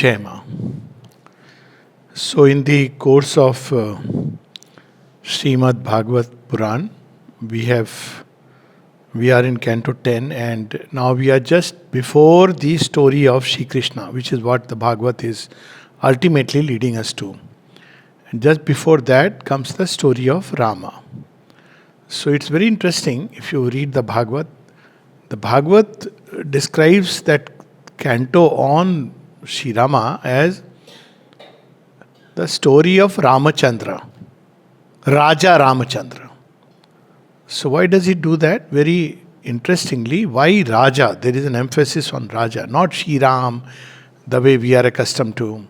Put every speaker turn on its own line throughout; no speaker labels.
Jai Ma. So, in the course of Srimad Bhagavat Purana, we are in Canto 10, and now we are just before the story of Shri Krishna, which is what the Bhagavat is ultimately leading us to. And just before that comes the story of Rama. So it's very interesting if you read the Bhagavat. The Bhagavat describes that canto on Sri Rama as the story of Ramachandra, Raja Ramachandra. So why does he do that? Very interestingly, why Raja? There is an emphasis on Raja, not Shri Ram, the way we are accustomed to.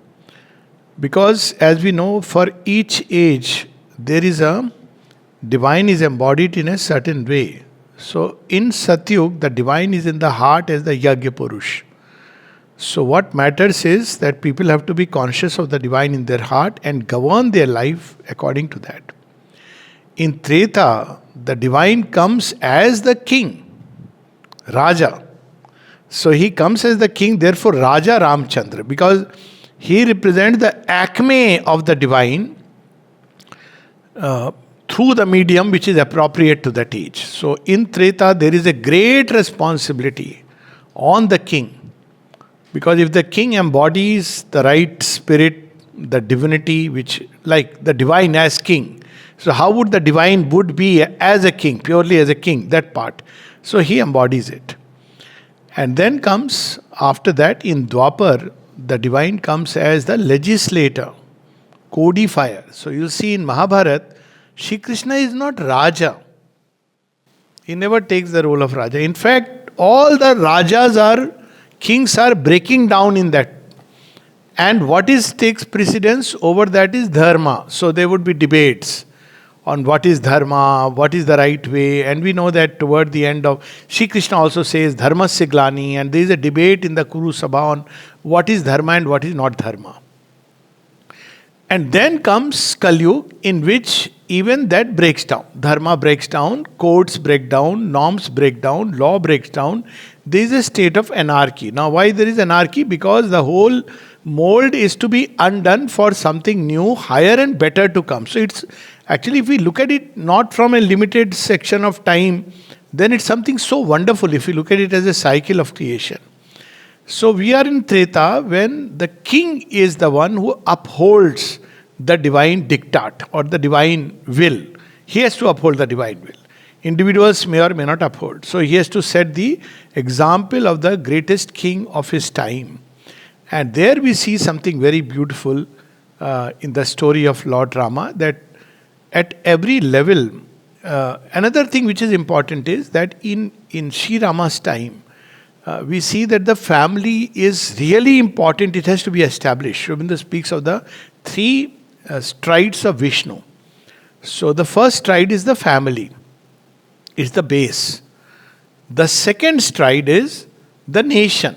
Because as we know, for each age, there is a divine is embodied in a certain way. So in Satyug, the divine is in the heart as the Yagya Purush. So what matters is that people have to be conscious of the divine in their heart and govern their life according to that. In Treta, the divine comes as the king, Raja. So he comes as the king, therefore Raja Ramchandra, because he represents the acme of the divine through the medium which is appropriate to that age. So in Treta, there is a great responsibility on the king. Because if the king embodies the right spirit, the divinity, which like the divine as king. So how would the divine would be as a king, purely as a king, that part. So he embodies it. And then comes, after that, in Dwapar, the divine comes as the legislator, codifier. So you see in Mahabharata, Shri Krishna is not Raja. He never takes the role of Raja. In fact, all the Rajas kings are breaking down in that. And what takes precedence over that is Dharma. So there would be debates on what is Dharma, what is the right way. And we know that toward the end of Shri Krishna also says Dharma Siglani, and there is a debate in the Kuru Sabha on what is Dharma and what is not Dharma. And then comes Kalyug, in which even that breaks down. Dharma breaks down, codes break down, norms break down, law breaks down. There is a state of anarchy. Now, why there is anarchy? Because the whole mold is to be undone for something new, higher and better to come. So it's actually, if we look at it not from a limited section of time, then it's something so wonderful if we look at it as a cycle of creation. So we are in Treta when the king is the one who upholds the divine diktat or the divine will. He has to uphold the divine will. Individuals may or may not uphold. So he has to set the example of the greatest king of his time. And there we see something very beautiful in the story of Lord Rama, that at every level, another thing which is important is that in Sri Rama's time, we see that the family is really important. It has to be established. Sri Aurobindo speaks of the three strides of Vishnu. So the first stride is the family. It's the base. The second stride is the nation.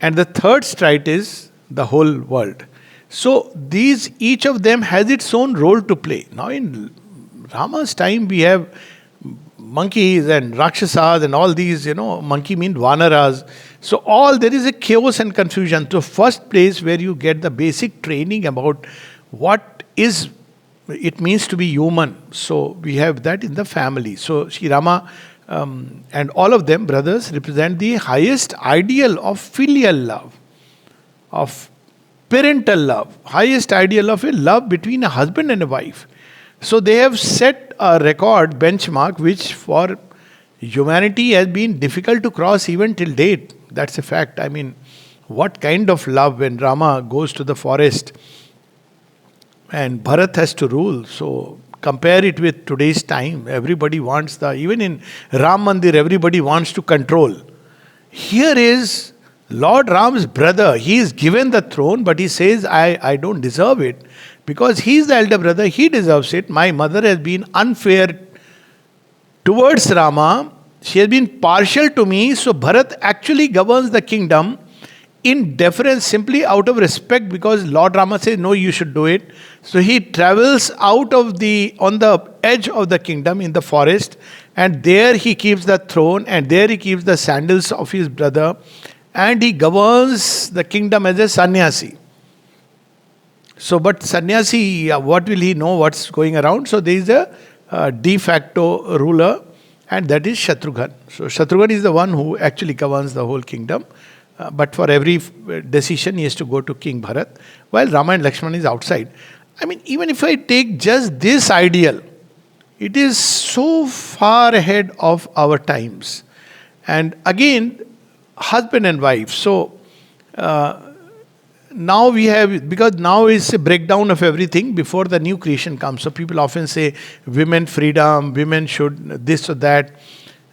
And the third stride is the whole world. So these, each of them has its own role to play. Now in Rama's time we have monkeys and rakshasas and all these, monkey means vanaras. So there is a chaos and confusion. So first place where you get the basic training about what it means to be human. So we have that in the family. So Sri Rama and all of them, brothers, represent the highest ideal of filial love, of parental love, highest ideal of a love between a husband and a wife. So they have set a record benchmark which for humanity has been difficult to cross even till date. That's a fact. I mean, what kind of love when Rama goes to the forest and Bharat has to rule. So compare it with today's time. Everybody wants even in Ram Mandir, everybody wants to control. Here is Lord Ram's brother. He is given the throne, but he says, I don't deserve it. Because he is the elder brother, he deserves it. My mother has been unfair towards Rama. She has been partial to me. So Bharat actually governs the kingdom in deference, simply out of respect, because Lord Rama says, no, you should do it. So he travels on the edge of the kingdom in the forest, and there he keeps the throne, and there he keeps the sandals of his brother. and he governs the kingdom as a sannyasi. So, but sannyasi, what will he know what's going around? So, there is a de facto ruler, and that is Shatrughan. So, Shatrughan is the one who actually governs the whole kingdom. But for every decision, he has to go to King Bharat, while Rama and Lakshmana is outside. I mean, even if I take just this ideal, it is so far ahead of our times. And again, husband and wife. So, now we have, because now is a breakdown of everything before the new creation comes. So people often say women freedom, women should this or that.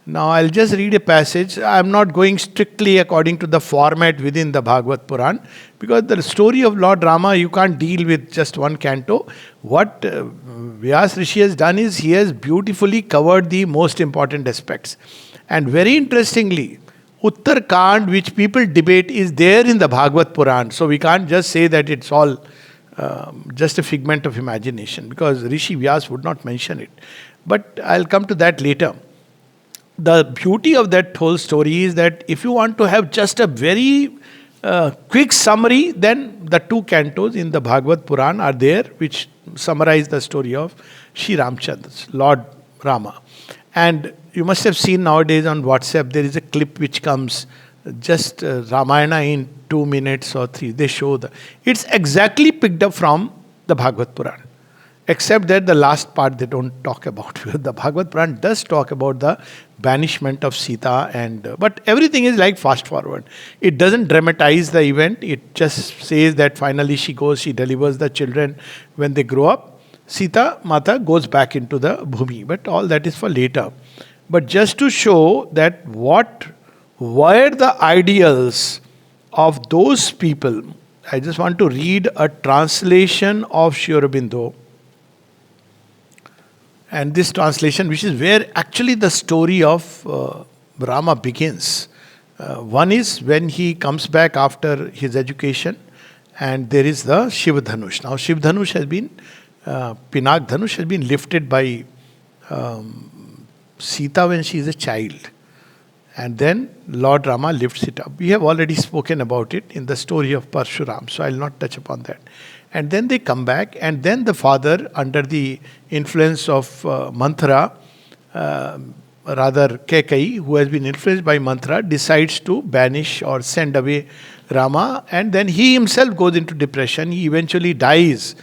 Now I'll just read a passage. I'm not going strictly according to the format within the Bhagavat Purana, because the story of Lord Rama, you can't deal with just one canto. What Vyas Rishi has done is he has beautifully covered the most important aspects. And very interestingly, Uttar Kand, which people debate, is there in the Bhagavat Purana. So we can't just say that it's all just a figment of imagination, because Rishi Vyas would not mention it. But I'll come to that later. The beauty of that whole story is that if you want to have just a very quick summary, then the two cantos in the Bhagavat Purana are there, which summarize the story of Sri Ramachandra, Lord Rama. And you must have seen nowadays on WhatsApp, there is a clip which comes just Ramayana in 2 minutes or 3. They show it's exactly picked up from the Bhagavat Purana. Except that the last part they don't talk about. The Bhagavat Purana does talk about the banishment of Sita, but everything is like fast forward. It doesn't dramatize the event. It just says that finally she delivers the children when they grow up. Sita Mata goes back into the Bhumi, but all that is for later. But just to show that what were the ideals of those people, I just want to read a translation of Sri Aurobindo. And this translation, which is where actually the story of Rama begins. One is when he comes back after his education, and there is the Shiv Dhanush. Now Shiv Dhanush has been, Pinak Dhanush has been lifted by Sita when she is a child. And then Lord Rama lifts it up. We have already spoken about it in the story of Parshuram, so I'll not touch upon that. And then they come back, and then the father, under the influence of Manthara, rather Kekai, who has been influenced by Manthara, decides to banish or send away Rama, and then he himself goes into depression. He eventually dies,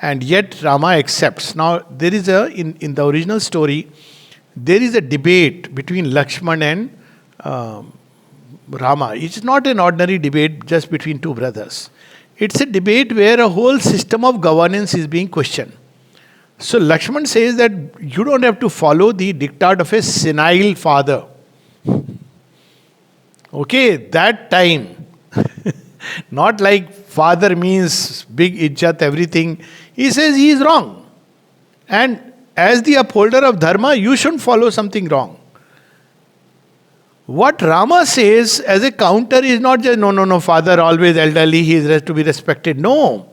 and yet Rama accepts. Now, there is in the original story, there is a debate between Lakshman and Rama. It's not an ordinary debate just between two brothers. It's a debate where a whole system of governance is being questioned. So Lakshman says that you don't have to follow the diktat of a senile father. Okay, that time. Not like father means big ijjat, everything. He says he is wrong. And as the upholder of dharma, you shouldn't follow something wrong. What Rama says as a counter is not just, no, father always elderly, he is to be respected. No.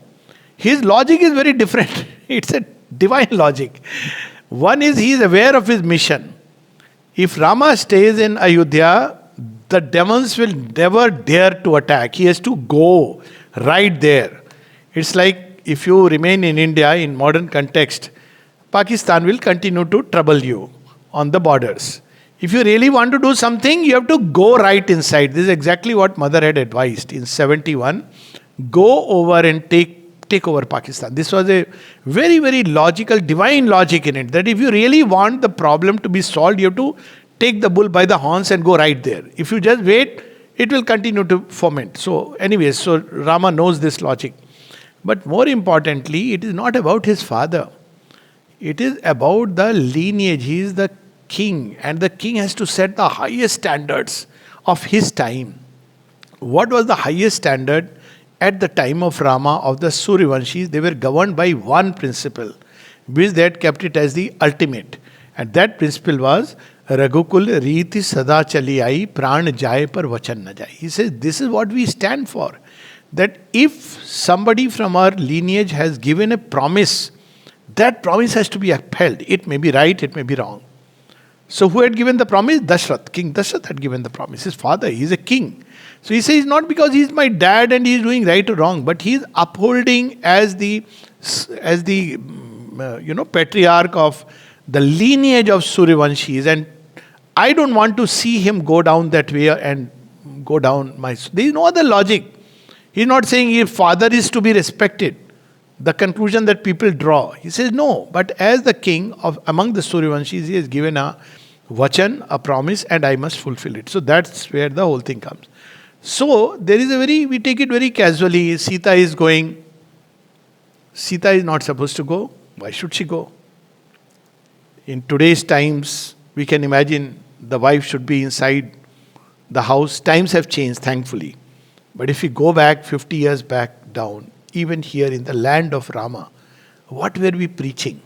His logic is very different. It's a divine logic. One is he is aware of his mission. If Rama stays in Ayodhya, the demons will never dare to attack. He has to go right there. It's like if you remain in India in modern context, Pakistan will continue to trouble you on the borders. If you really want to do something, you have to go right inside. This is exactly what Mother had advised in 71. Go over and take over Pakistan. This was a very, very logical, divine logic in it. That if you really want the problem to be solved, you have to take the bull by the horns and go right there. If you just wait, it will continue to ferment. So anyways, so Rama knows this logic. But more importantly, it is not about his father. It is about the lineage. He is the king, and the king has to set the highest standards of his time. What was the highest standard at the time of Rama, of the Suryavanshis? They were governed by one principle, which they had kept it as the ultimate. And that principle was Raghukul Riti Sada Chali Ai Pran Jai Par Vachan Na Jai. He says this is what we stand for. That if somebody from our lineage has given a promise, that promise has to be upheld. It may be right, it may be wrong. So who had given the promise? Dashrath. King Dashrath had given the promise. His father, he is a king. So he says, not because he is my dad and he is doing right or wrong, but he is upholding as the patriarch of the lineage of Suryavanshis, and I don't want to see him go down that way and go down my. There is no other logic. He is not saying his father is to be respected. The conclusion that people draw. He says no, but as the king of among the Suryavanshis, he has given a vachan, a promise, and I must fulfill it. So that's where the whole thing comes. So there is we take it very casually. Sita is going. Sita is not supposed to go. Why should she go? In today's times, we can imagine the wife should be inside the house. Times have changed, thankfully. But if we go back 50 years back down, even here in the land of Rama, what were we preaching?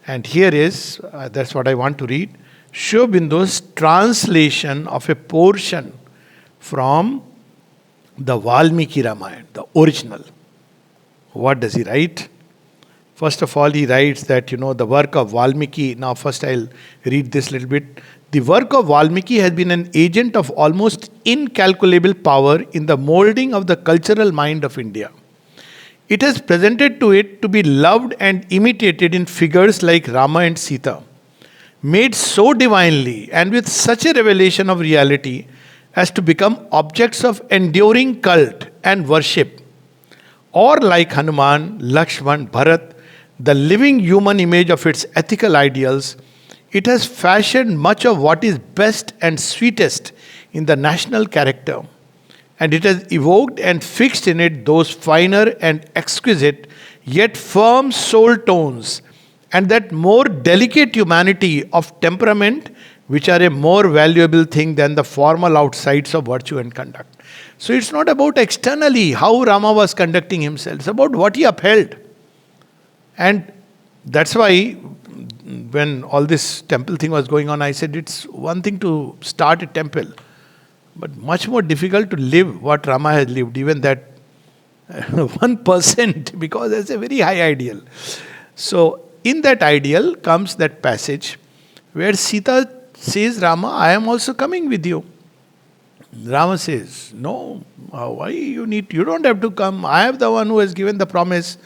And here is, that's what I want to read, Sri Aurobindo's translation of a portion from the Valmiki Ramayana, the original. What does he write? First of all, he writes that, the work of Valmiki. Now, first I'll read this little bit. The work of Valmiki has been an agent of almost incalculable power in the molding of the cultural mind of India. It has presented to it to be loved and imitated in figures like Rama and Sita, made so divinely and with such a revelation of reality as to become objects of enduring cult and worship. Or like Hanuman, Lakshman, Bharat, the living human image of its ethical ideals, it has fashioned much of what is best and sweetest in the national character, and it has evoked and fixed in it those finer and exquisite yet firm soul tones and that more delicate humanity of temperament which are a more valuable thing than the formal outsides of virtue and conduct. So it's not about externally how Rama was conducting himself, it's about what he upheld. And that's why when all this temple thing was going on, I said it's one thing to start a temple, but much more difficult to live what Rama has lived, even that 1%, because that's a very high ideal. So in that ideal comes that passage where Sita says, Rama, I am also coming with you. Rama says, no, why you don't have to come. I am the one who has given the promise.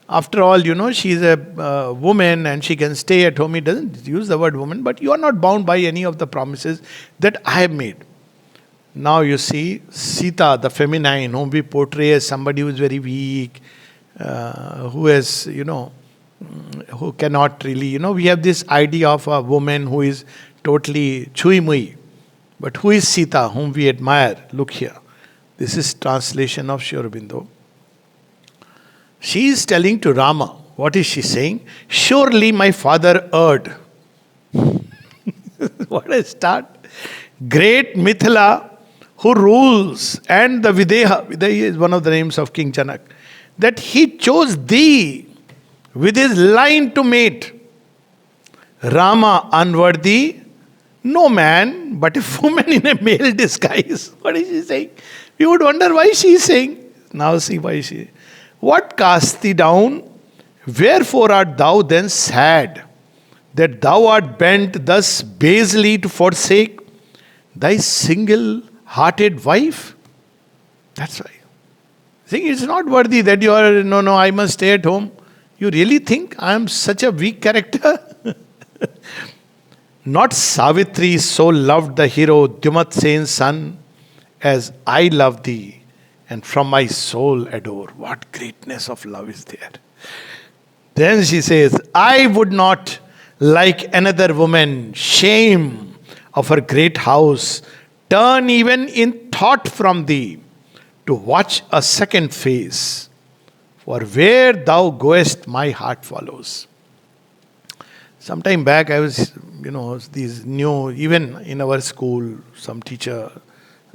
After all, she is a woman and she can stay at home. He doesn't use the word woman, but you are not bound by any of the promises that I have made. Now you see, Sita, the feminine, whom we portray as somebody who is very weak, who has, who cannot really, we have this idea of a woman who is totally chui-mui. But who is Sita, whom we admire? Look here. This is translation of Sri Aurobindo. She is telling to Rama, what is she saying? Surely my father erred. What a start. Great Mithila, who rules, and the Videha, Videha is one of the names of King Janak, that he chose thee with his line to mate. Rama unworthy, no man, but a woman in a male disguise. What is she saying? We would wonder why she is saying. Now see why she. What cast thee down? Wherefore art thou then sad, that thou art bent thus basely to forsake thy single-hearted wife? That's why. Saying it's not worthy that you are, no, I must stay at home. You really think I am such a weak character? Not Savitri so loved the hero Dyumatsen's son as I love thee, and from my soul adore. What greatness of love is there. Then she says, I would not, like another woman, shame of her great house, turn even in thought from thee, to watch a second face. For where thou goest, my heart follows. Sometime back, I was, these new, even in our school, some teacher,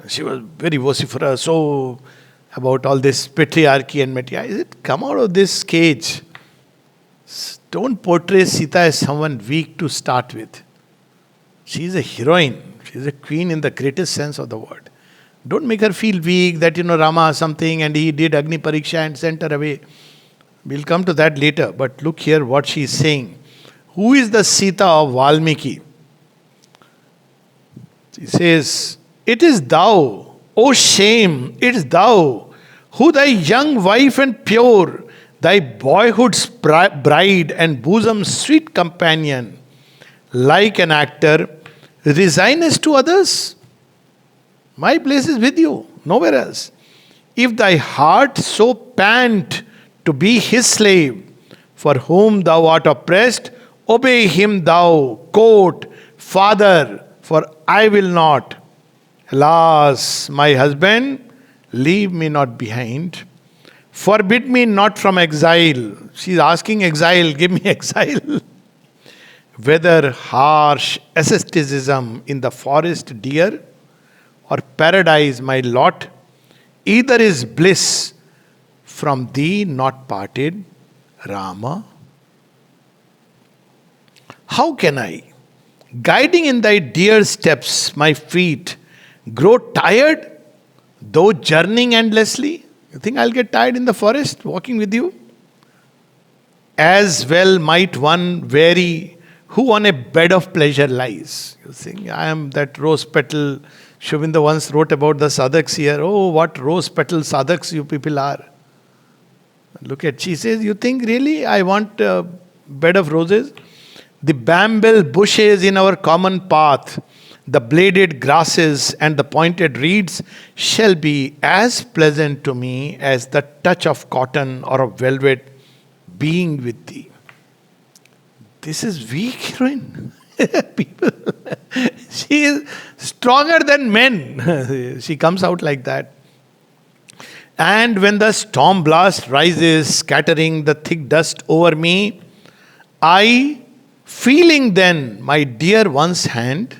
she was very vociferous, so about all this patriarchy and matriarchy. I said, come out of this cage. Don't portray Sita as someone weak to start with. She is a heroine. She is a queen in the greatest sense of the word. Don't make her feel weak that, Rama something and he did Agni Pariksha and sent her away. We'll come to that later. But look here what she is saying. Who is the Sita of Valmiki? He says, "It is thou, O shame, it is thou, who thy young wife and pure, thy boyhood's bride and bosom's sweet companion, like an actor, resignest to others. My place is with you, nowhere else. If thy heart so pant to be his slave, for whom thou art oppressed, obey him thou, court, father, for I will not. Alas, my husband, leave me not behind. Forbid me not from exile." She's asking exile, give me exile. "Whether harsh asceticism in the forest dear, or paradise my lot, either is bliss from thee not parted, Rama. How can I, guiding in thy dear steps my feet, grow tired, though journeying endlessly?" You think I'll get tired in the forest walking with you? "As well might one weary who on a bed of pleasure lies." You think I am that rose petal. Shobinda once wrote about the sadhaks here. Oh, what rose petal sadhaks you people are. Look at, she says, you think really I want a bed of roses? "The bramble bushes in our common path, the bladed grasses and the pointed reeds shall be as pleasant to me as the touch of cotton or of velvet being with thee." This is weak heroine. People, she is stronger than men. She comes out like that. "And when the storm blast rises, scattering the thick dust over me, I, feeling then my dear one's hand,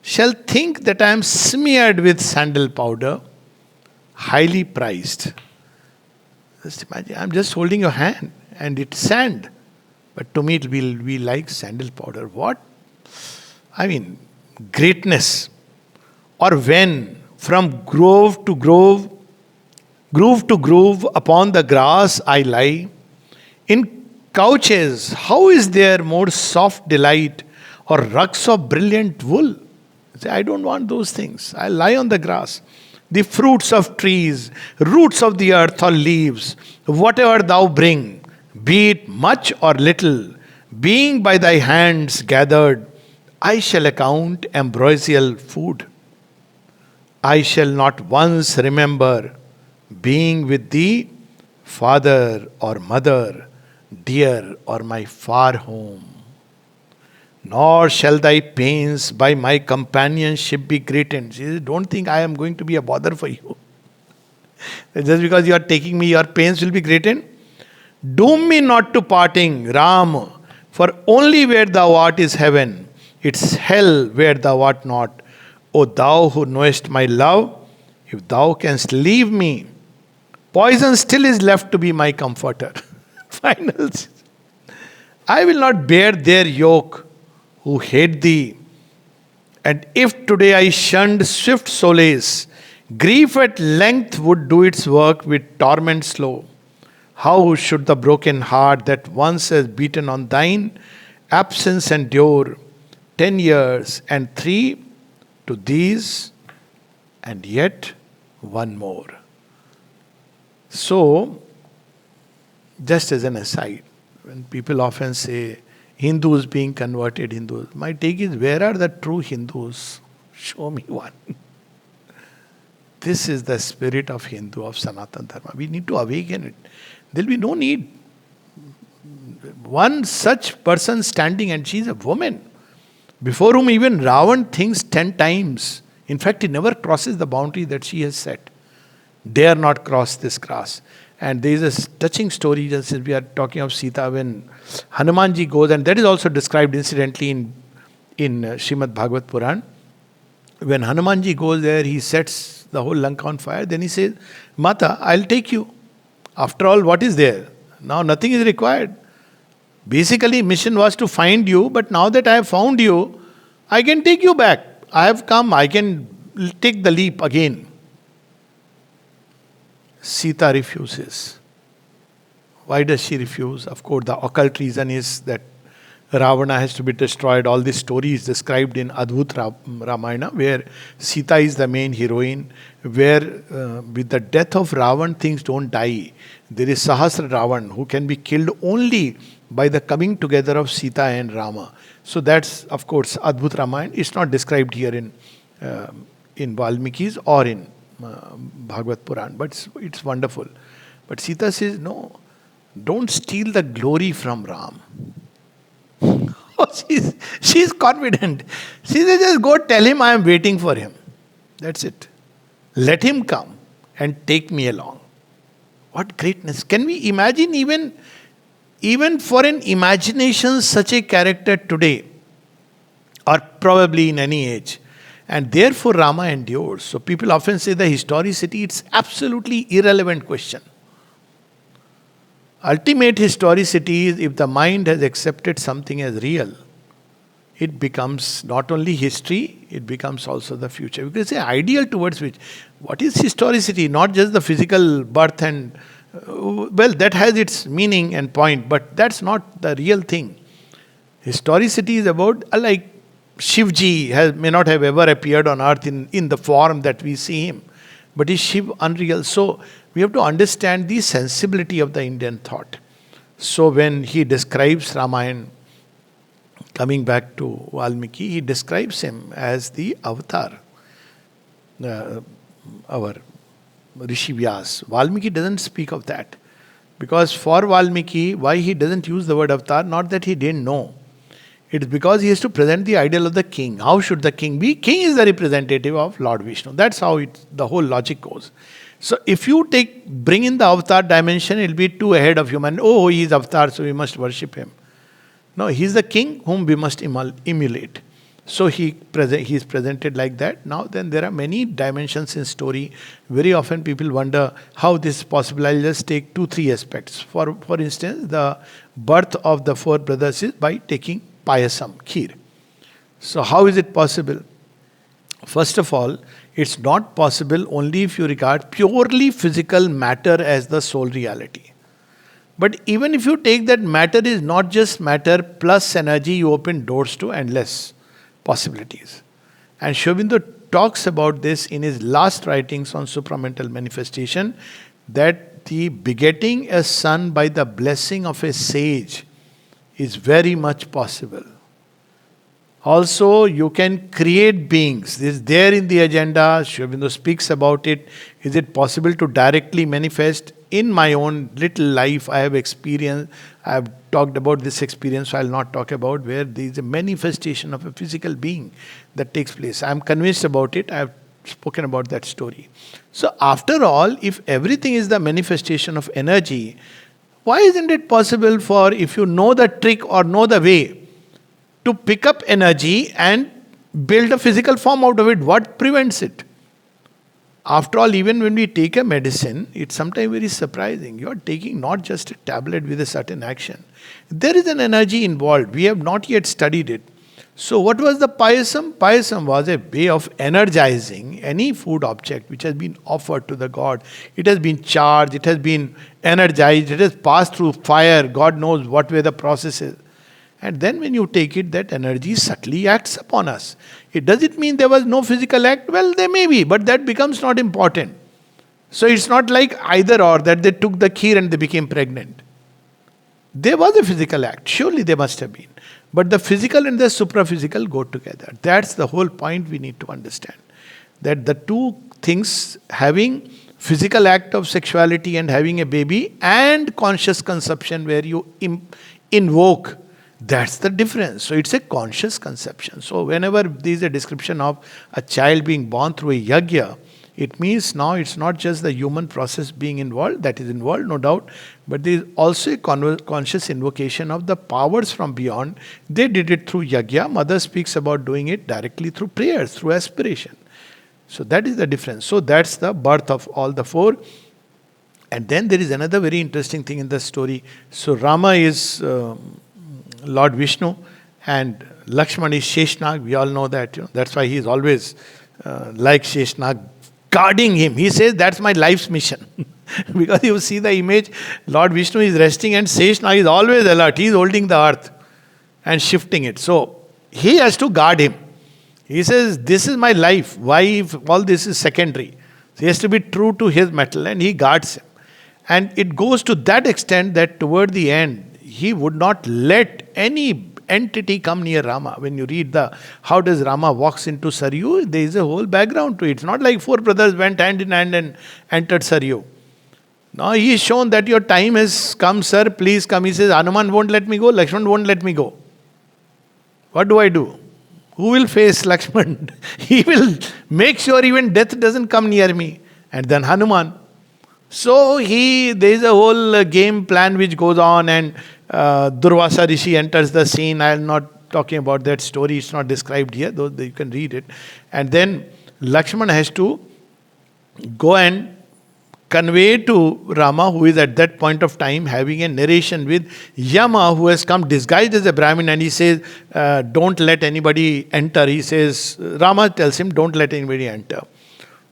shall think that I am smeared with sandal powder, highly prized." Just imagine, I'm just holding your hand and it's sand. But to me it will be like sandal powder. What? I mean, greatness. "Or when from grove to grove upon the grass I lie, in couches, how is there more soft delight, or rugs of brilliant wool?" Say, I don't want those things. I lie on the grass. "The fruits of trees, roots of the earth or leaves, whatever thou bring, be it much or little, being by thy hands gathered, I shall account ambrosial food. I shall not once remember being with thee, father or mother, dear or my far home. Nor shall thy pains by my companionship be greatened." She says, don't think I am going to be a bother for you. Just because you are taking me, your pains will be greatened. "Doom me not to parting, Ram, for only where thou art is heaven. It's hell where thou art not. O thou who knowest my love, if thou canst leave me, poison still is left to be my comforter." Final. "I will not bear their yoke who hate thee. And if today I shunned swift solace, grief at length would do its work with torment slow. How should the broken heart that once has beaten on thine absence endure 10 years and 3 to these, and yet one more?" So, just as an aside, when people often say Hindus being converted Hindus, my take is, where are the true Hindus? Show me one. This is the spirit of Hindu, of Sanatana Dharma. We need to awaken it. There will be no need. One such person standing, and she is a woman, before whom even Ravan thinks 10 times. In fact, he never crosses the boundary that she has set. Dare not cross this grass. And there is a touching story, just as we are talking of Sita, when Hanumanji goes, and that is also described incidentally in Srimad Bhagavat Purana. When Hanumanji goes there, he sets the whole Lanka on fire. Then he says, "Mata, I'll take you. After all, what is there? Now nothing is required. Basically, mission was to find you, but now that I have found you, I can take you back. I have come, I can take the leap again." Sita refuses. Why does she refuse? Of course, the occult reason is that Ravana has to be destroyed. All these stories described in Adbhut Ramayana, where Sita is the main heroine, where with the death of Ravan, things don't die. There is Sahasra Ravan, who can be killed only by the coming together of Sita and Rama. So that's, of course, Adbhut Ramayana. It's not described here in Valmiki's or in Bhagavat Purana, but it's wonderful. But Sita says, no, don't steal the glory from Ram. She's confident. She says, just go tell him I am waiting for him. That's it. Let him come and take me along. What greatness. Can we imagine even for an imagination such a character today, or probably in any age? And therefore Rama endures. So people often say the historicity, it's absolutely irrelevant question. Ultimate historicity is if the mind has accepted something as real, it becomes not only history, it becomes also the future. We can say ideal towards which. What is historicity? Not just the physical birth and, well, that has its meaning and point, but that's not the real thing. Historicity is about, like Shivji may not have ever appeared on earth in the form that we see him, but is Shiv unreal? So we have to understand the sensibility of the Indian thought. So when he describes Ramayana, coming back to Valmiki, he describes him as the avatar. Our Rishi Vyas. Valmiki doesn't speak of that. Because for Valmiki, why he doesn't use the word avatar? Not that he didn't know. It's because he has to present the ideal of the king. How should the king be? King is the representative of Lord Vishnu. That's how the whole logic goes. So if you bring in the avatar dimension, it will be too ahead of human. Oh, he is avatar, so we must worship him. No, he is the king whom we must emulate. So he is presented like that. Now then there are many dimensions in story. Very often people wonder how this is possible. I'll just take 2-3 aspects. For instance, the birth of the 4 brothers is by taking payasam, kheer. So how is it possible? First of all, it's not possible only if you regard purely physical matter as the sole reality. But even if you take that matter is not just matter plus energy, you open doors to endless possibilities. And Sri Aurobindo talks about this in his last writings on supramental manifestation, that the begetting a son by the blessing of a sage is very much possible. Also, you can create beings. This is there in the agenda. Sri Aurobindo speaks about it. Is it possible to directly manifest? In my own little life, I have experienced, I have talked about this experience, so I will not talk about, where there is a manifestation of a physical being that takes place. I am convinced about it. I have spoken about that story. So after all, if everything is the manifestation of energy, why isn't it possible for, if you know the trick or know the way, to pick up energy and build a physical form out of it? What prevents it? After all, even when we take a medicine, it's sometimes very surprising. You are taking not just a tablet with a certain action. There is an energy involved. We have not yet studied it. So what was the payasam? Payasam was a way of energizing any food object which has been offered to the god. It has been charged, it has been energized, it has passed through fire. God knows what way the process is. And then when you take it, that energy subtly acts upon us. Does it mean there was no physical act? Well, there may be, but that becomes not important. So it's not like either or, that they took the kheer and they became pregnant. There was a physical act. Surely there must have been. But the physical and the supraphysical go together. That's the whole point we need to understand. That the two things, having physical act of sexuality and having a baby, and conscious conception where you invoke, that's the difference. So it's a conscious conception. So whenever there is a description of a child being born through a yajna, it means now it's not just the human process being involved, that is involved, no doubt, but there is also a conscious invocation of the powers from beyond. They did it through yajna. Mother speaks about doing it directly through prayers, through aspiration. So that is the difference. So that's the birth of all the 4. And then there is another very interesting thing in the story. So Rama is Lord Vishnu, and Lakshman is Sheshnag. We all know that. That's why he is always like Sheshnag, guarding him. He says, that's my life's mission. Because you see the image, Lord Vishnu is resting and Sheshnag is always alert. He is holding the earth. and shifting it. So he has to guard him. He says, this is my life. Why if all this is secondary? So he has to be true to his metal and he guards him. And it goes to that extent that toward the end, he would not let any entity come near Rama. When you read how does Rama walks into Saryu, there is a whole background to it. It's not like four brothers went hand in hand and entered Saryu. Now he is shown that your time has come, sir, please come. He says, Hanuman won't let me go, Lakshman won't let me go. What do I do? Who will face Lakshman? He will make sure even death doesn't come near me. And then Hanuman. So there is a whole game plan which goes on, and Durvasa Rishi enters the scene. I am not talking about that story, it's not described here, though you can read it. And then Lakshman has to go and convey to Rama, who is at that point of time having a narration with Yama, who has come disguised as a Brahmin, and he says, don't let anybody enter. He says, Rama tells him, don't let anybody enter.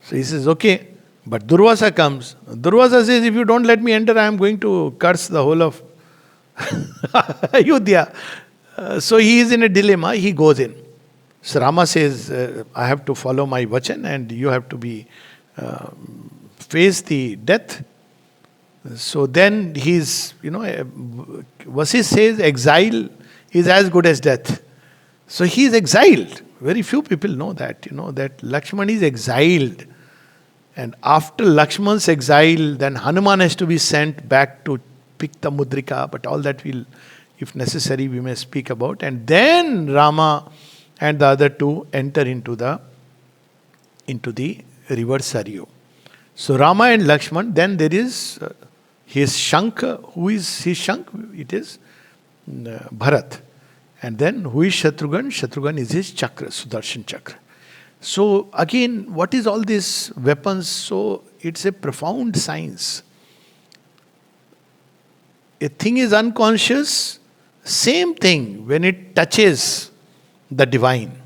So he says, okay. But Durvasa comes. Durvasa says, if you don't let me enter, I am going to curse the whole of Ayodhya. So he is in a dilemma. He goes in. So Rama says, I have to follow my vachan and you have to face the death. So then he's, Vasisth says exile is as good as death. So he is exiled. Very few people know that, that Lakshman is exiled. And after Lakshman's exile, then Hanuman has to be sent back to pick the mudrika, but all that will, if necessary, we may speak about. And then Rama and the other two enter into the river Saryu. So Rama and Lakshman, then there is his Shank. Who is his Shank? It is Bharat. And then who is Shatrughan? Shatrughan is his Chakra, Sudarshan Chakra. So again, what is all these weapons? So it's a profound science. A thing is unconscious, same thing when it touches the divine.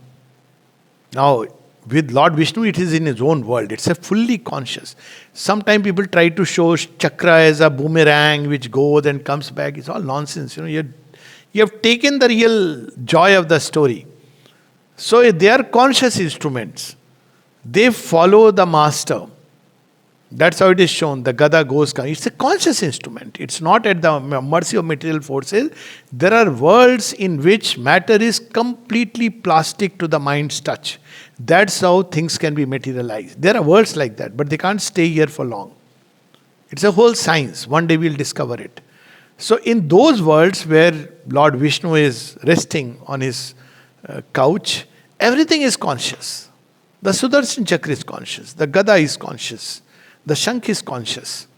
Now, with Lord Vishnu, it is in his own world. It's a fully conscious. Sometimes people try to show chakra as a boomerang which goes and comes back. It's all nonsense. You have taken the real joy of the story. So they are conscious instruments. They follow the master. That's how it is shown. The Gada goes. It's a conscious instrument. It's not at the mercy of material forces. There are worlds in which matter is completely plastic to the mind's touch. That's how things can be materialized. There are worlds like that, but they can't stay here for long. It's a whole science. One day we'll discover it. So in those worlds where Lord Vishnu is resting on his couch, everything is conscious. The Sudarshan Chakra is conscious. The Gada is conscious. The Shankh is conscious.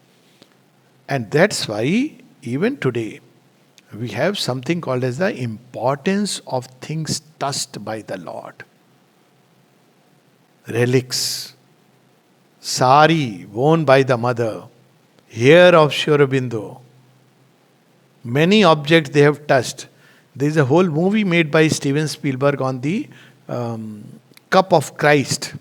And that's why even today we have something called as the importance of things touched by the Lord. Relics, sari worn by the mother, hair of Sri Aurobindo, many objects they have touched. There is a whole movie made by Steven Spielberg on the cup of Christ.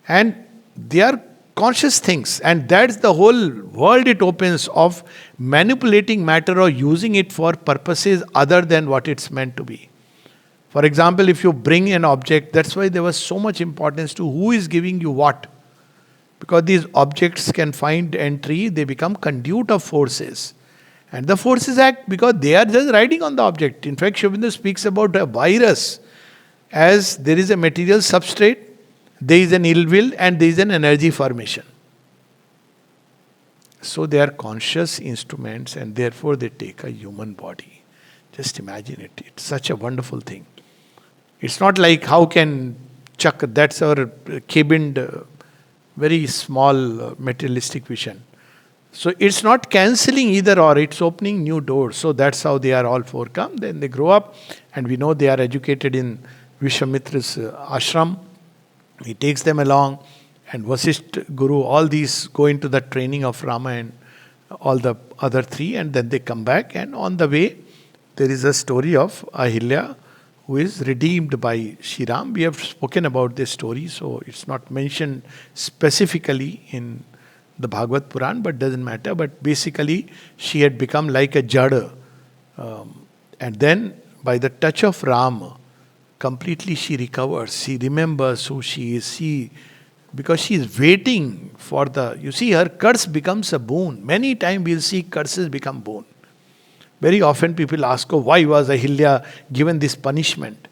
And they are conscious things. And that's the whole world it opens of manipulating matter or using it for purposes other than what it's meant to be. For example, if you bring an object, that's why there was so much importance to who is giving you what. Because these objects can find entry, they become conduit of forces. And the forces act because they are just riding on the object. In fact, Sri Aurobindo speaks about a virus as there is a material substrate, there is an ill will, and there is an energy formation. So they are conscious instruments and therefore they take a human body. Just imagine it. It's such a wonderful thing. It's not like how can Chakra, that's our cabined, very small materialistic vision. So it's not cancelling either or, it's opening new doors. So that's how they are all four come. Then they grow up and we know they are educated in Vishwamitra's ashram. He takes them along and Vasisht Guru, all these go into the training of Rama and all the other three, and then they come back, and on the way there is a story of Ahilya who is redeemed by Shri Ram. We have spoken about this story, so it's not mentioned specifically in the Bhagavat Purana, but doesn't matter. But basically, she had become like a jada. And then by the touch of Ram, completely she recovers. She remembers who she is. Because she is waiting for you see, her curse becomes a boon. Many times we'll see curses become boon. Very often people ask, oh, why was Ahilya given this punishment?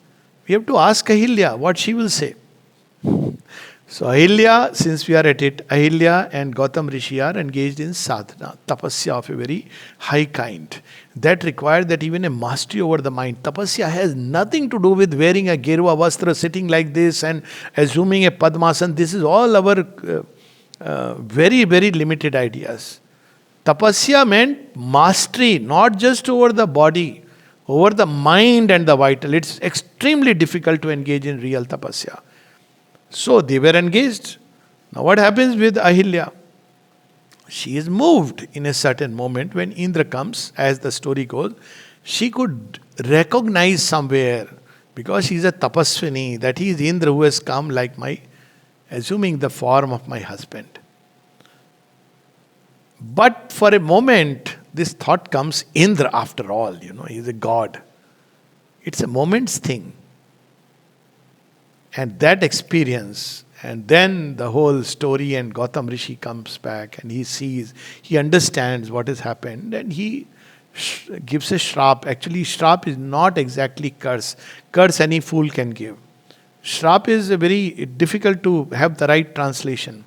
We have to ask Ahilya what she will say. So Ahilya, since we are at it, Ahilya and Gautam Rishi are engaged in sadhana, tapasya of a very high kind. That requires that even a mastery over the mind. Tapasya has nothing to do with wearing a Gerua Vastra, sitting like this and assuming a Padmasan. This is all our very, very limited ideas. Tapasya meant mastery, not just over the body, over the mind and the vital. It's extremely difficult to engage in real tapasya. So they were engaged. Now what happens with Ahilya? She is moved in a certain moment when Indra comes, as the story goes. She could recognize somewhere, because she is a tapaswini, that he is Indra who has come like assuming the form of my husband. But for a moment, this thought comes, Indra after all, he is a god. It's a moment's thing. And that experience, and then the whole story, and Gautam Rishi comes back and he understands what has happened, and he gives a shrap. Actually, shrap is not exactly curse. Curse any fool can give. Shrap is very difficult to have the right translation.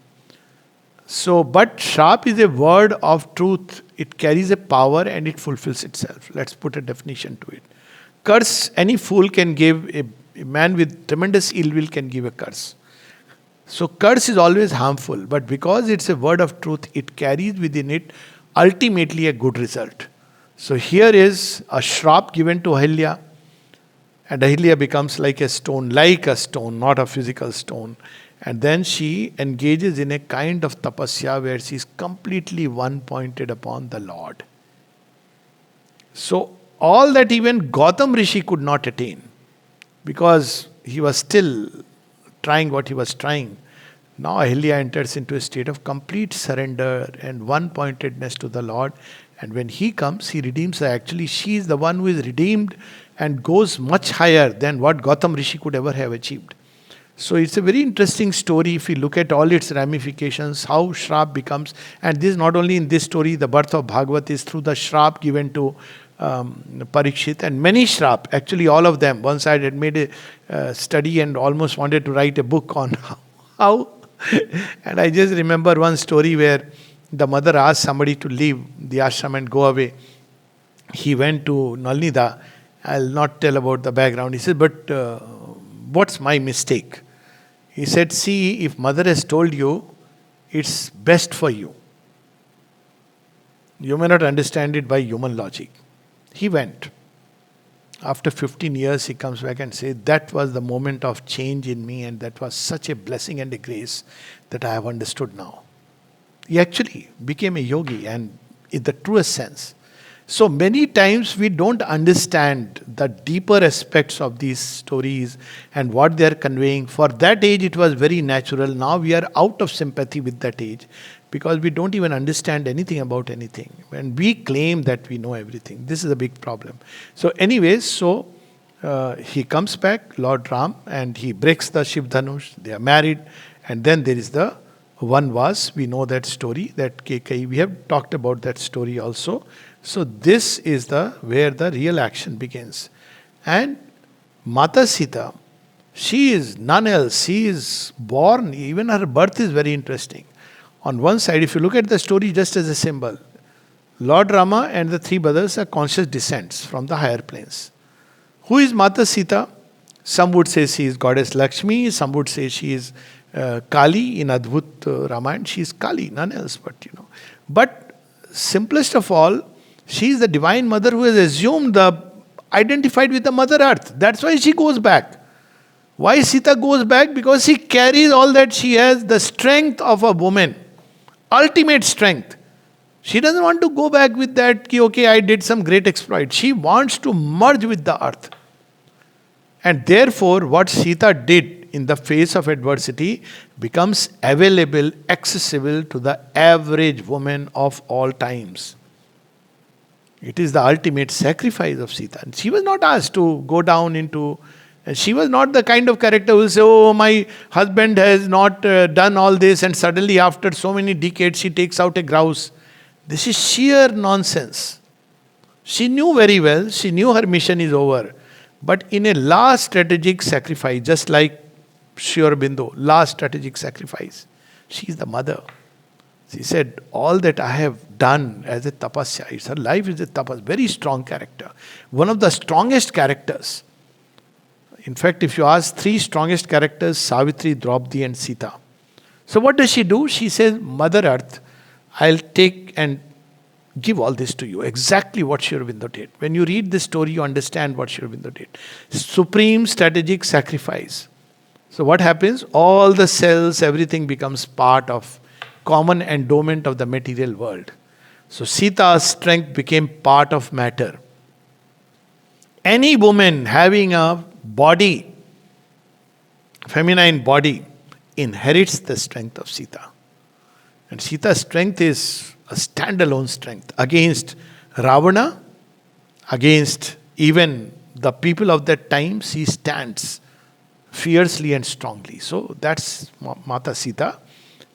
So, but shrap is a word of truth. It carries a power and it fulfills itself. Let's put a definition to it. Curse any fool can give. A man with tremendous ill will can give a curse. So curse is always harmful, but because it's a word of truth, it carries within it ultimately a good result. So here is a shrap given to Ahilya, and Ahilya becomes like a stone, not a physical stone. And then she engages in a kind of tapasya where she is completely one-pointed upon the Lord. So all that even Gautam Rishi could not attain, because he was still trying what he was trying. Now Ahilya enters into a state of complete surrender and one-pointedness to the Lord. And when he comes, he redeems her. Actually, she is the one who is redeemed and goes much higher than what Gautam Rishi could ever have achieved. So it's a very interesting story if we look at all its ramifications, how Shrap becomes, and this is not only in this story, the birth of Bhagavat is through the Shrap given to Parikshit, and many Shrap, actually all of them. Once I had made a study and almost wanted to write a book on how and I just remember one story where the mother asked somebody to leave the ashram and go away. He went to Nalnida. I'll not tell about the background. He said, but what's my mistake? He said, see, if mother has told you, it's best for you. You may not understand it by human logic. He went. After 15 years, he comes back and says, that was the moment of change in me, and that was such a blessing and a grace that I have understood now. He actually became a yogi, and in the truest sense. So many times we don't understand the deeper aspects of these stories and what they are conveying. For that age, it was very natural. Now we are out of sympathy with that age, because we don't even understand anything about anything. And we claim that we know everything. This is a big problem. So anyways, he comes back, Lord Ram, and he breaks the Shiv Dhanush. They are married. And then there is the Vanvas. We know that story, that Kekai. We have talked about that story also. So this is where the real action begins. And Mata Sita, she is none else. She is born, even her birth is very interesting. On one side, if you look at the story just as a symbol, Lord Rama and the three brothers are conscious descents from the higher planes. Who is Mata Sita? Some would say she is goddess Lakshmi. Some would say she is Kali in Adbhut Ramayana. She is Kali, none else but, But simplest of all, she is the divine mother who has assumed identified with the mother earth. That's why she goes back. Why Sita goes back? Because she carries all that she has, the strength of a woman. Ultimate strength. She doesn't want to go back with that, okay, I did some great exploit. She wants to merge with the earth. And therefore, what Sita did in the face of adversity becomes available, accessible to the average woman of all times. It is the ultimate sacrifice of Sita. And she was not asked to go down into. She was not the kind of character who will say, "Oh, my husband has not done all this," and suddenly, after so many decades, she takes out a grouse. This is sheer nonsense. She knew very well, she knew her mission is over. But in a last strategic sacrifice, just like Sri Aurobindo, last strategic sacrifice, she is the mother. She said, all that I have done as a tapasya, her life is a tapas, very strong character. One of the strongest characters. In fact, if you ask three strongest characters, Savitri, Draupadi and Sita. So what does she do? She says, Mother Earth, I'll take and give all this to you. Exactly what Sri Aurobindo did. When you read this story, you understand what Sri Aurobindo did. Supreme strategic sacrifice. So what happens? All the cells, everything becomes part of common endowment of the material world. So Sita's strength became part of matter. Any woman having a body, feminine body, inherits the strength of Sita. And Sita's strength is a standalone strength against Ravana, against even the people of that time. She stands fiercely and strongly. So that's Mata Sita,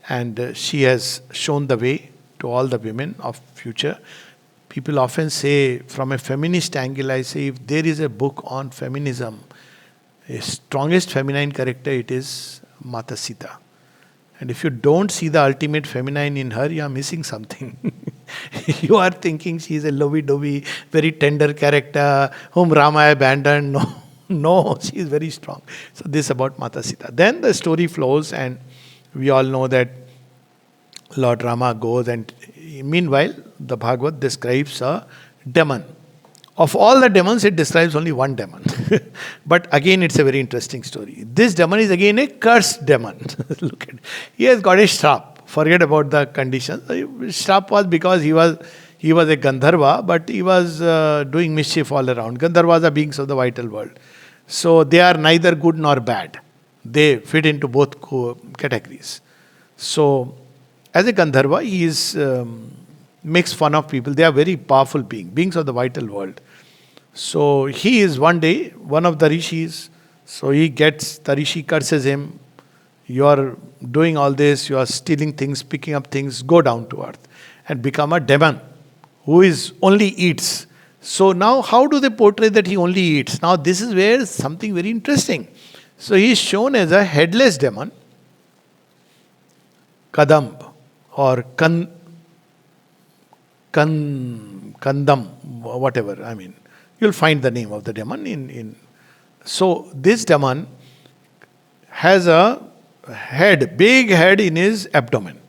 and she has shown the way to all the women of future. People often say, from a feminist angle, I say, if there is a book on feminism, a strongest feminine character, it is Mata Sita. And if you don't see the ultimate feminine in her, you are missing something. You are thinking she is a lovey-dovey, very tender character, whom Rama abandoned. No, she is very strong. So this about Mata Sita. Then the story flows, and we all know that Lord Rama goes, and meanwhile, the Bhagavad describes a demon. Of all the demons, it describes only one demon. But again, it's a very interesting story. This demon is again a cursed demon. Look at it. He has got a shrap. Forget about the conditions. Shrap was because he was a Gandharva, but he was doing mischief all around. Gandharvas are beings of the vital world. So they are neither good nor bad. They fit into both categories. So as a Gandharva, he is makes fun of people. They are very powerful beings of the vital world. So he is one day one of the rishis. So the rishi curses him. You are doing all this, you are stealing things, picking up things, go down to earth and become a demon who is only eats. So now how do they portray that he only eats? Now this is where something very interesting. So he is shown as a headless demon, Kadam or Kandam, whatever, I mean. You'll find the name of the demon in. So this demon has a head, big head in his abdomen.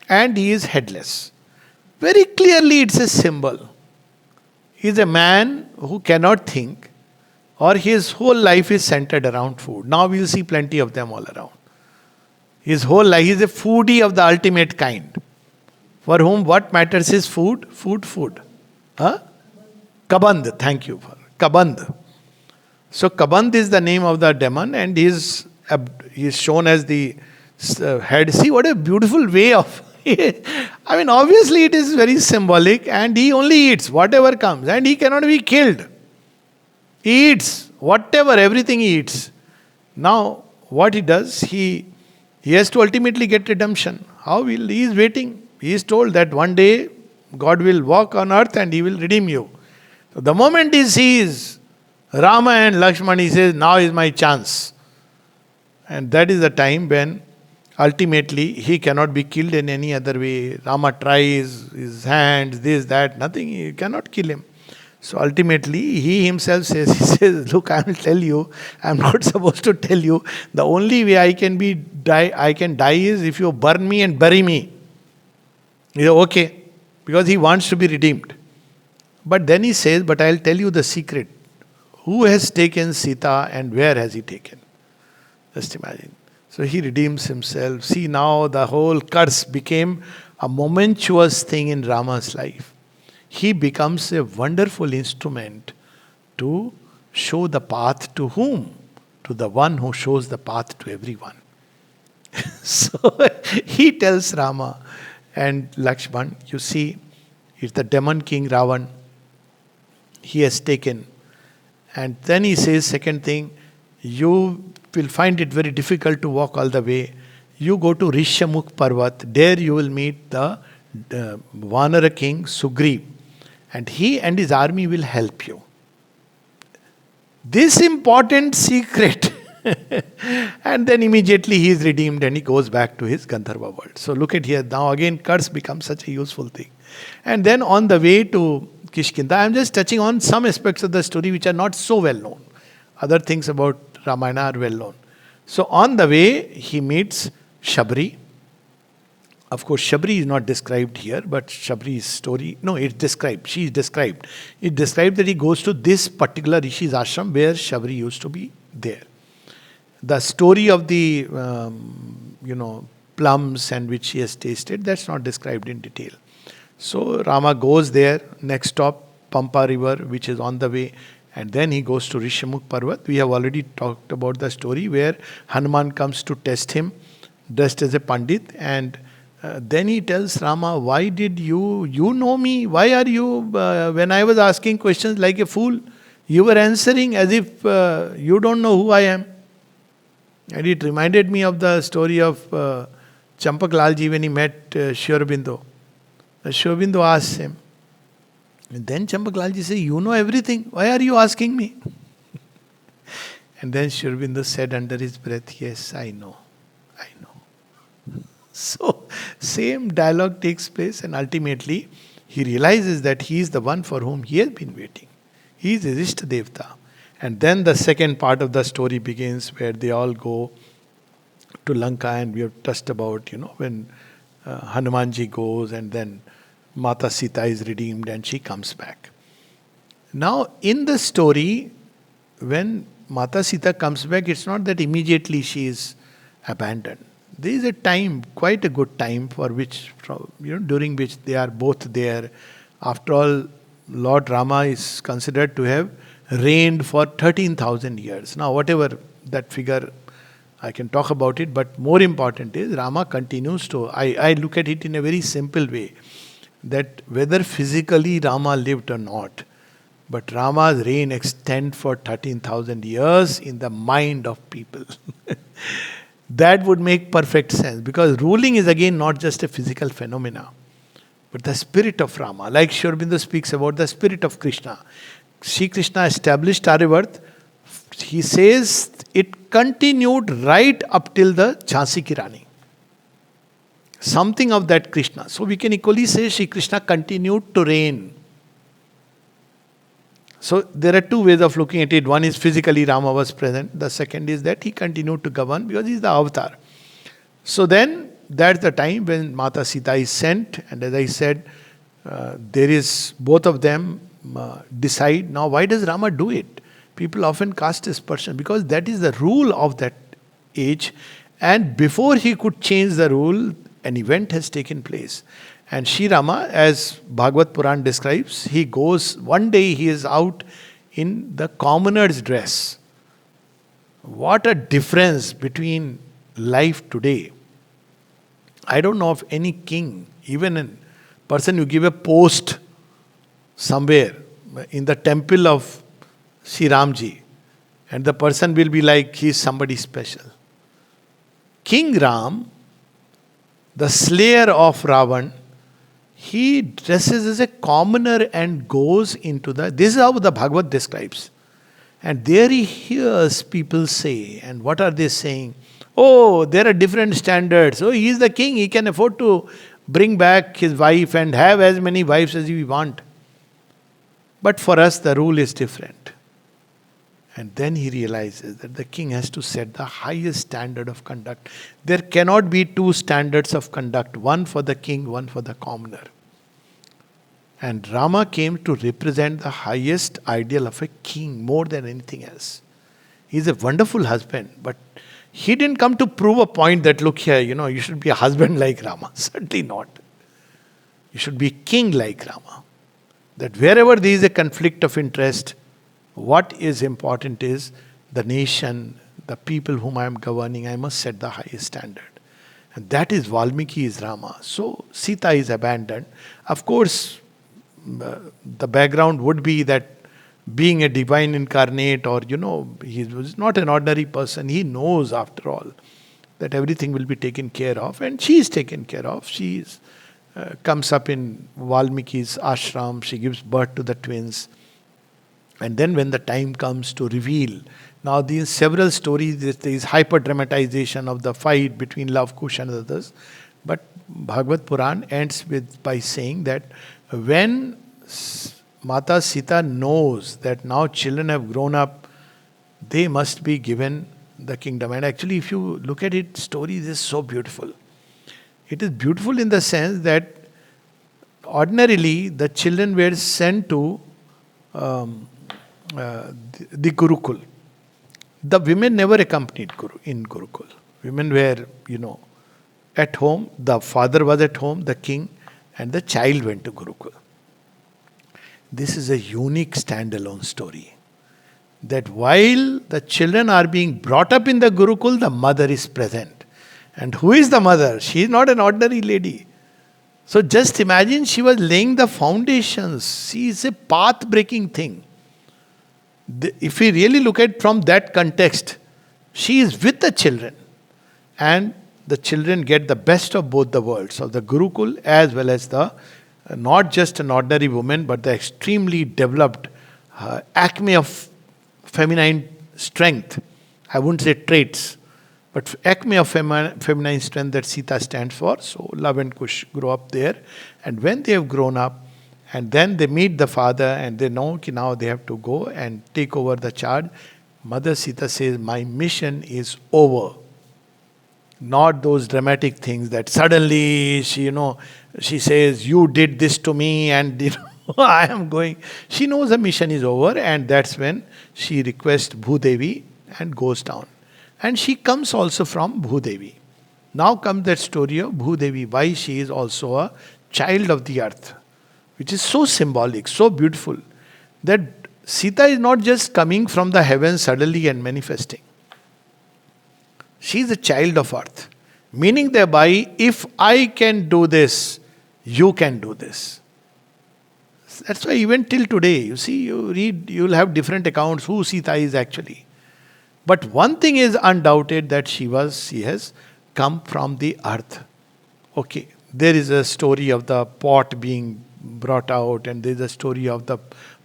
And he is headless. Very clearly it's a symbol. He is a man who cannot think, or his whole life is centered around food. Now we'll see plenty of them all around. His whole life, he is a foodie of the ultimate kind. For whom what matters is food. Huh? Kabandha, thank you. Kabandha. So Kabandha is the name of the demon, and he is shown as the head. See what a beautiful way of... I mean, obviously it is very symbolic, and he only eats whatever comes, and he cannot be killed. He eats whatever, everything he eats. Now, what he does, he has to ultimately get redemption. He is waiting. He is told that one day God will walk on earth and he will redeem you. So the moment he sees Rama and Lakshmana, he says, now is my chance. And that is the time when ultimately he cannot be killed in any other way. Rama tries, his hands, this, that, nothing, he cannot kill him. So ultimately he himself says, look, I will tell you, I am not supposed to tell you. The only way I can die is if you burn me and bury me. He said, okay, because he wants to be redeemed. But then he says, but I'll tell you the secret. Who has taken Sita and where has he taken? Just imagine. So he redeems himself. See, now the whole curse became a momentous thing in Rama's life. He becomes a wonderful instrument to show the path to whom? To the one who shows the path to everyone. So he tells Rama and Lakshman, you see, It's the demon king Ravan. He has taken. And then he says, second thing, you will find it very difficult to walk all the way. You go to Rishyamukh Parvat. There you will meet the Vanara king Sugriv. And he and his army will help you. This important secret. And then immediately he is redeemed and he goes back to his Gandharva world. So look at here. Now again curse becomes such a useful thing. And then on the way to Kishkinda, I am just touching on some aspects of the story which are not so well known. Other things about Ramayana are well known. So on the way, he meets Shabri. Of course, Shabri is not described here, but Shabri's story, no, it's described. She is described. It described that he goes to this particular Rishi's ashram where Shabri used to be there. The story of the, plums and which he has tasted, that's not described in detail. So Rama goes there, next stop, Pampa river, which is on the way. And then he goes to Rishyamukh Parvat. We have already talked about the story where Hanuman comes to test him, dressed as a Pandit. And then he tells Rama, why did you know me? Why are you, when I was asking questions like a fool, you were answering as if you don't know who I am. And it reminded me of the story of Champak Lalji when he met Sri Aurobindo. Sri Aurobindo asks him, and then Champak Lalji says, you know everything. Why are you asking me? And then Sri Aurobindo said under his breath, yes, I know. So, same dialogue takes place and ultimately he realizes that he is the one for whom he has been waiting. He is his Ishta Devta. And then the second part of the story begins where they all go to Lanka and we have touched about, when Hanumanji goes and then Mata Sita is redeemed and she comes back. Now, in the story, when Mata Sita comes back, it's not that immediately she is abandoned. There is a time, quite a good time, for which, during which they are both there. After all, Lord Rama is considered to have reigned for 13,000 years. Now, whatever that figure, I can talk about it, but more important is Rama continues to, I look at it in a very simple way, that whether physically Rama lived or not, but Rama's reign extends for 13,000 years in the mind of people. That would make perfect sense, because ruling is again not just a physical phenomena, but the spirit of Rama. Like Sri Aurobindo speaks about the spirit of Krishna. Sri Krishna established Aryavarth. He says it continued right up till the Jhansi Ki Rani. Something of that Krishna. So we can equally say Sri Krishna continued to reign. So there are two ways of looking at it. One is physically Rama was present. The second is that he continued to govern because he is the avatar. So then that's the time when Mata Sita is sent. And as I said, there is both of them decide. Now why does Rama do it? People often cast aspersion because that is the rule of that age. And before he could change the rule, an event has taken place. And Sri Rama, as Bhagavat Purana describes, he goes, one day he is out in the commoner's dress. What a difference between life today. I don't know of any king, even a person you give a post somewhere in the temple of Sri Ramji, and the person will be like he is somebody special. King Ram, the slayer of Ravan, he dresses as a commoner and goes into this is how the Bhagavad describes. And there he hears people say, and what are they saying? Oh, there are different standards. Oh, he is the king, he can afford to bring back his wife and have as many wives as we want. But for us, the rule is different. And then he realizes that the king has to set the highest standard of conduct. There cannot be two standards of conduct, one for the king, one for the commoner. And Rama came to represent the highest ideal of a king more than anything else. He is a wonderful husband, but he didn't come to prove a point that, look here, you should be a husband like Rama. Certainly not. You should be king like Rama. That wherever there is a conflict of interest, what is important is the nation, the people whom I am governing, I must set the highest standard. And that is Valmiki is Rama. So Sita is abandoned. Of course, the background would be that being a divine incarnate, or he was not an ordinary person. He knows, after all, that everything will be taken care of, and she is taken care of. She is, comes up in Valmiki's ashram, she gives birth to the twins. And then when the time comes to reveal, now these several stories, there is hyper dramatization of the fight between Love Kush and others. But Bhagavat Purana ends by saying that when Mata Sita knows that now children have grown up, they must be given the kingdom. And actually, if you look at it, story is so beautiful. It is beautiful in the sense that ordinarily the children were sent to the Gurukul. The women never accompanied Guru in Gurukul. Women were, at home. The father was at home, the king, and the child went to Gurukul. This is a unique standalone story. That while the children are being brought up in the Gurukul, the mother is present. And who is the mother? She is not an ordinary lady. So just imagine, she was laying the foundations. She is a path-breaking thing. If we really look at from that context, she is with the children. And the children get the best of both the worlds, of the Gurukul as well as the, not just an ordinary woman, but the extremely developed acme of feminine strength. I wouldn't say traits, but acme of feminine strength that Sita stands for. So Love and Kush grow up there. And when they have grown up, and then they meet the father and they know that now they have to go and take over the charge, Mother Sita says, my mission is over. Not those dramatic things that suddenly she says, you did this to me and I am going. She knows the mission is over, and that's when she requests Bhudevi and goes down. And she comes also from Bhudevi. Now comes that story of Bhudevi, why she is also a child of the earth, which is so symbolic, so beautiful, that Sita is not just coming from the heavens suddenly and manifesting. She is a child of earth. Meaning thereby, if I can do this, you can do this. That's why even till today, you see, you read, you will have different accounts who Sita is actually. But one thing is undoubted, that she has come from the earth. Okay, there is a story of the pot being brought out, and there is a story of the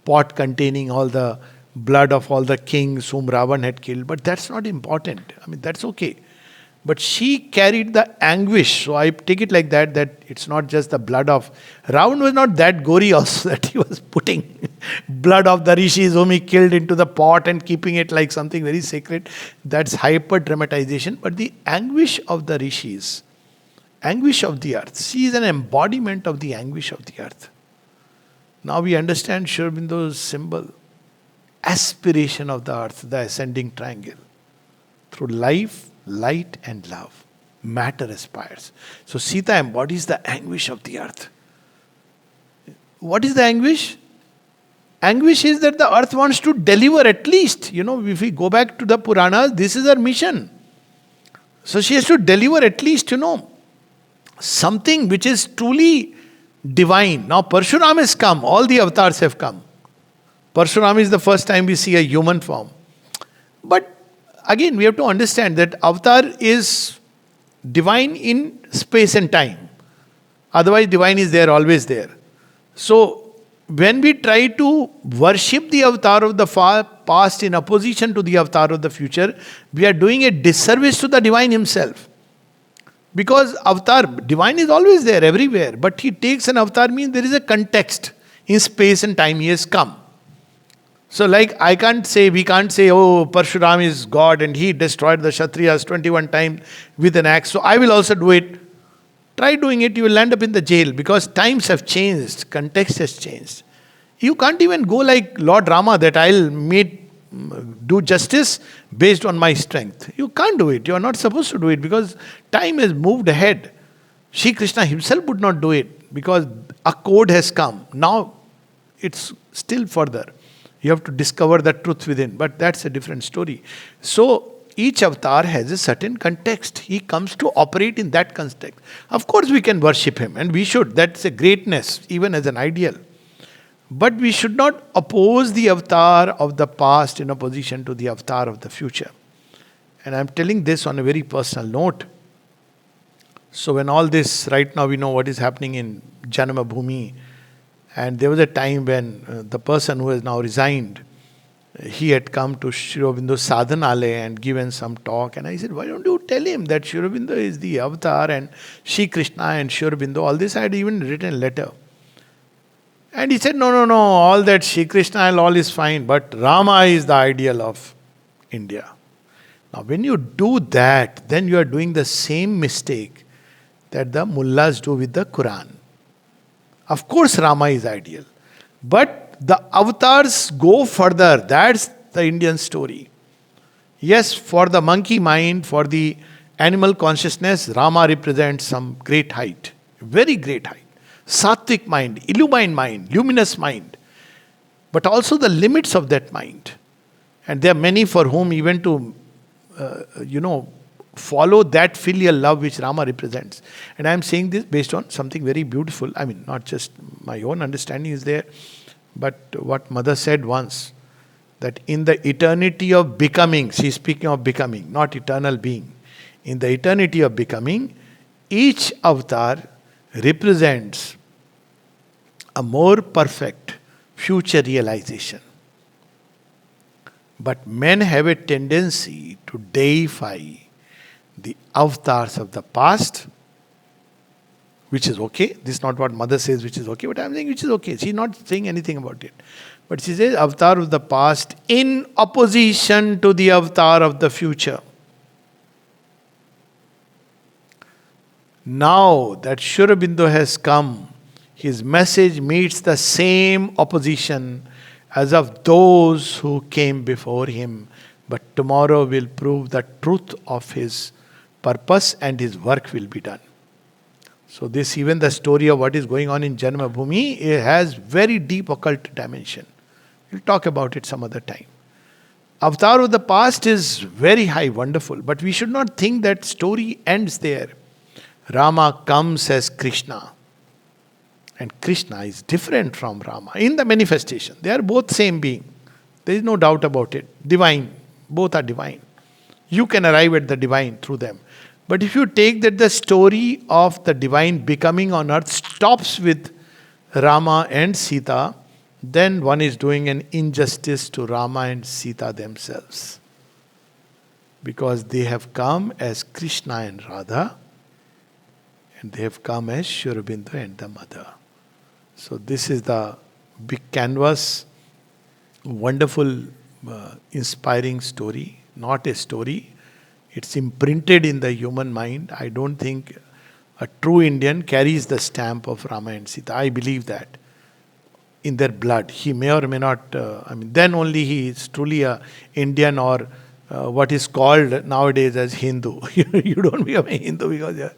pot containing all the blood of all the kings whom Ravan had killed. But that's not important. I mean, that's okay. But she carried the anguish. So I take it like that it's not just the blood of... Ravan was not that gory also, that he was putting blood of the rishis whom he killed into the pot and keeping it like something very sacred. That's hyper dramatization. But the anguish of the rishis, anguish of the earth. She is an embodiment of the anguish of the earth. Now we understand Sri Aurobindo's symbol. Aspiration of the earth, the ascending triangle. Through life, light and love, matter aspires. So Sita embodies the anguish of the earth. What is the anguish? Anguish is that the earth wants to deliver at least. If we go back to the Puranas, this is her mission. So she has to deliver at least, something which is truly divine. Now Parshuram has come, all the avatars have come. Parshuram is the first time we see a human form. But again, we have to understand that avatar is divine in space and time. Otherwise, divine is there, always there. So, when we try to worship the avatar of the past in opposition to the avatar of the future, we are doing a disservice to the divine himself. Because avatar, divine is always there, everywhere. But he takes an avatar, means there is a context. In space and time, he has come. So we can't say, oh, Parshuram is God and he destroyed the Kshatriyas 21 times with an axe, so I will also do it. Try doing it, you will end up in the jail, because times have changed, context has changed. You can't even go like Lord Rama, that I'll do justice based on my strength. You can't do it, you are not supposed to do it, because time has moved ahead. Shri Krishna himself would not do it, because a code has come. Now it's still further. You have to discover the truth within. But that's a different story. So, each avatar has a certain context. He comes to operate in that context. Of course, we can worship him, and we should. That's a greatness, even as an ideal. But we should not oppose the avatar of the past in opposition to the avatar of the future. And I'm telling this on a very personal note. So when all this, right now we know what is happening in Janmabhoomi, and there was a time when the person who has now resigned, he had come to Sri Aurobindo's Sadhanalaya and given some talk. And I said, why don't you tell him that Sri Aurobindo is the avatar and Sri Krishna and Sri Aurobindo, all this I had even written a letter. And he said, no, all that Sri Krishna and all is fine, but Rama is the ideal of India. Now when you do that, then you are doing the same mistake that the mullahs do with the Quran. Of course Rama is ideal, but the avatars go further. That's the Indian story. Yes, for the monkey mind, for the animal consciousness, Rama represents some great height, very great height. Sattvic mind, illumined mind, luminous mind, but also the limits of that mind. And there are many for whom even to, follow that filial love which Rama represents. And I am saying this based on something very beautiful. I mean, not just my own understanding is there, but what Mother said once, that in the eternity of becoming, she is speaking of becoming, not eternal being. In the eternity of becoming, each avatar represents a more perfect future realization. But men have a tendency to deify the avatars of the past, which is okay. This is not what Mother says, which is okay, but I am saying which is okay. She is not saying anything about it. But she says avatar of the past in opposition to the avatar of the future. Now that Sri Aurobindo has come, his message meets the same opposition as of those who came before him. But tomorrow will prove the truth of his purpose and his work will be done. So this, even the story of what is going on in Janmabhoomi, it has very deep occult dimension. We'll talk about it some other time. Avatar of the past is very high, wonderful, but we should not think that story ends there. Rama comes as Krishna. And Krishna is different from Rama in the manifestation. They are both same being. There is no doubt about it. Divine. Both are divine. You can arrive at the divine through them. But if you take that the story of the divine becoming on earth stops with Rama and Sita, then one is doing an injustice to Rama and Sita themselves. Because they have come as Krishna and Radha, and they have come as Sri Aurobindo and the Mother. So this is the big canvas, wonderful, inspiring story, not a story. It's imprinted in the human mind. I don't think a true Indian carries the stamp of Rama and Sita. I believe that in their blood. He may or may not, then only he is truly a Indian or what is called nowadays as Hindu. You don't become a Hindu because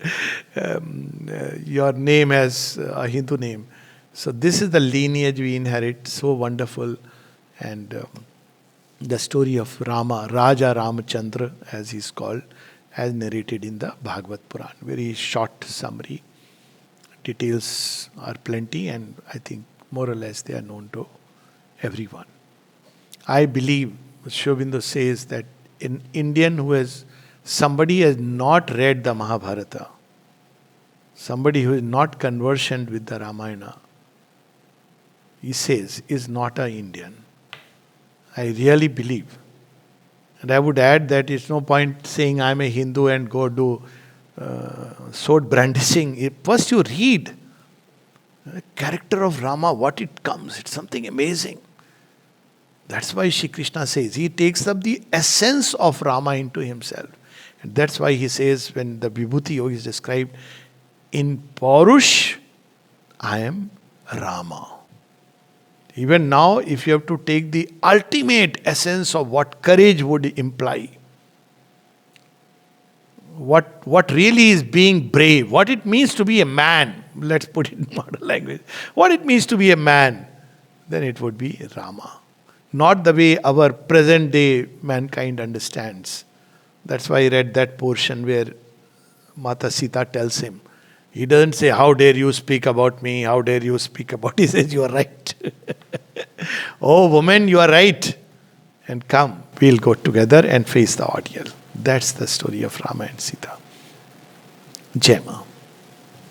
your name has a Hindu name. So this is the lineage we inherit, so wonderful. And the story of Rama, Raja Ramachandra as he is called, as narrated in the Bhagavat Purana. Very short summary. Details are plenty and I think more or less they are known to everyone. I believe, Sri Aurobindo says that an Indian somebody has not read the Mahabharata, somebody who is not conversant with the Ramayana, he says, is not an Indian. I really believe. And I would add that it's no point saying I'm a Hindu and go do sword brandishing. First you read the character of Rama, what it comes. It's something amazing. That's why Shri Krishna says, he takes up the essence of Rama into himself. And that's why he says, when the Vibhuti Yoga is described, in Paurush, I am Rama. Even now, if you have to take the ultimate essence of what courage would imply, what really is being brave, what it means to be a man, let's put it in modern language, what it means to be a man, then it would be Rama. Not the way our present day mankind understands. That's why I read that portion where Mata Sita tells him He doesn't say, how dare you speak about me? How dare you speak about... He says, you are right. Oh, woman, you are right. And come, we'll go together and face the ordeal. That's the story of Rama and Sita. Jai Ma.